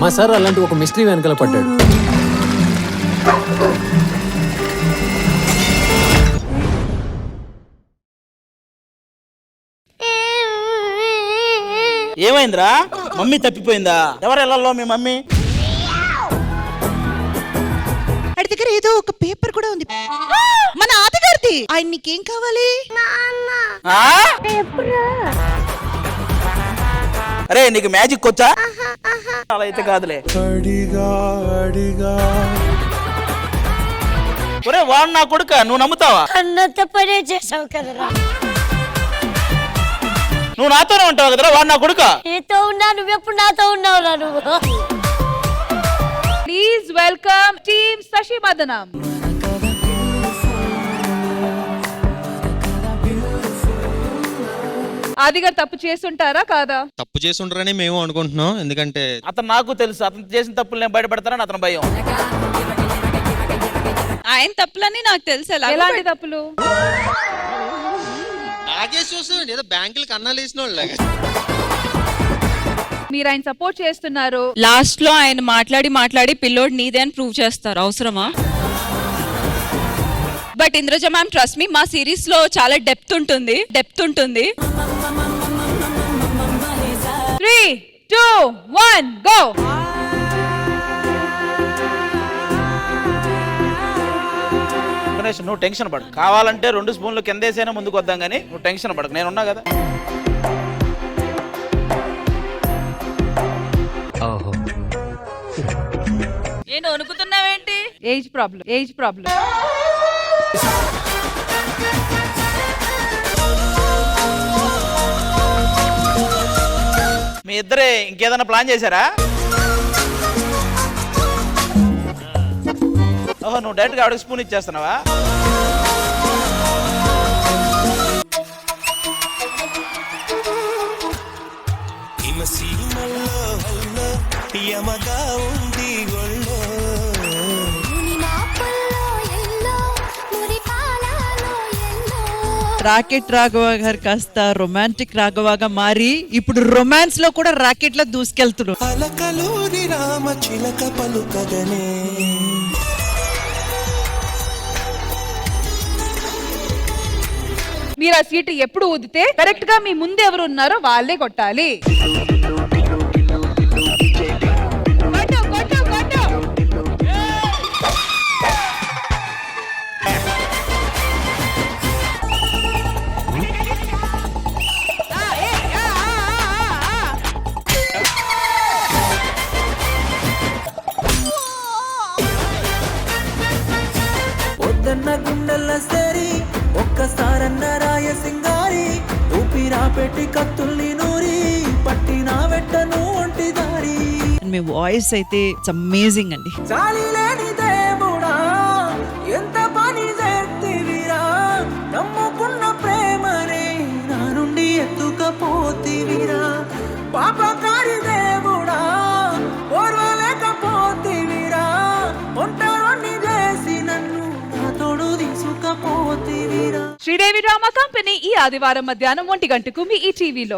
మా సార్ అలాంటి ఒక మిస్టరీ వెనకాల పడ్డాడు. ఏమైందిరా? మమ్మీ తప్పిపోయిందా? ఎవరు వెళ్ళాలో మీ మమ్మీ? అడి దగ్గర ఏదో ఒక పేపర్ కూడా ఉంది, మన ఆతగారిది. ఆయన నీకేం కావాలి? అరే నీకు మ్యాజిక్ వచ్చా? అలా అయితే కాదులే. ఒరే వాడు నా కొడుక, నువ్వు నమ్ముతావా? అన్నంత పనే చేసావు కదరా. నువ్వు నాతోనే ఉంటావు కదరా, వాడు నా కొడుక. నీతో ఉన్నా, నువ్వెప్పుడు నాతో ఉన్నావురా నువ్వు. ప్లీజ్ వెల్కమ్ టీమ్ శశి మదనం. ఆదిగారు తప్పు చేస్తుంటారా కాదా? తప్పు చేస్తుంటారని మేము అనుకుంటున్నాం. ఎందుకంటే అతను నాకు తెలుసు, అతను చేసిన తప్పులు నేను బయటపడతానని అతను భయం. ఆయన తప్పులని నాకు తెలుసు. ఎలాంటి తప్పులు? ఏదో బ్యాంకులకు అన్నాలు వేసిన వాళ్ళు. మీరు ఆయన సపోర్ట్ చేస్తున్నారు. లాస్ట్ లో ఆయన మాట్లాడి పిల్లోడు నీదే అని ప్రూవ్ చేస్తారు. అవసరమా? But Indraja ma'am trust me, మా సిరీస్ లో చాలా డెప్త్ ఉంటుంది. 3, 2, 1 గో. గణేష్ నువ్వు టెన్షన్ పడు. కావాలంటే 2 స్పూన్లు కిందేసైనా ముందుకు వద్దాం కానీ నువ్వు టెన్షన్ పడకు, నేనున్నా కదా. నేను వణుకుతున్నావేంటి? Age problem. మీ ఇద్దరే ఇంకేదైనా ప్లాన్ చేశారా? ఓహో, నువ్వు డైరెక్ట్గా ఆవిడకి స్పూన్ ఇచ్చేస్తున్నావా? రాకెట్ రాఘవ గారు కాస్త రొమాంటిక్ రాఘవగా మారి ఇప్పుడు రొమాన్స్ లో కూడా రాకెట్ లో దూసుకెళ్తున్నాడు. మీరు ఆ సీటు ఎప్పుడు ఊదితే కరెక్ట్ గా మీ ముందు ఎవరు ఉన్నారో వాళ్ళే కొట్టాలి. గుండెల సరి ఒక్కసారన్న రాయ సింగారి ఊపిరా పెట్టి కత్తుల్ని నూరి పట్టిన వెట్టను ఒంటి దారి. మీ వాయిస్ అయితే ఇట్స్ అమేజింగ్ అండి. చాలి లేని దేవుడా ఎంత పని చేతివిరా, నమ్ముకున్న ప్రేమనే నా నుండి ఎత్తుకపోతివిరా. పాపకారి దేవుడా ఓర్వలేకపోతివిరా, ఒంటరిని చేసి నన్ను నా తోడు తీసుకపోతివిరా. శ్రీదేవి డ్రామా కంపెనీ ఈ ఆదివారం మధ్యాహ్నం 1 గంటకు మీ ఈ టీవీలో.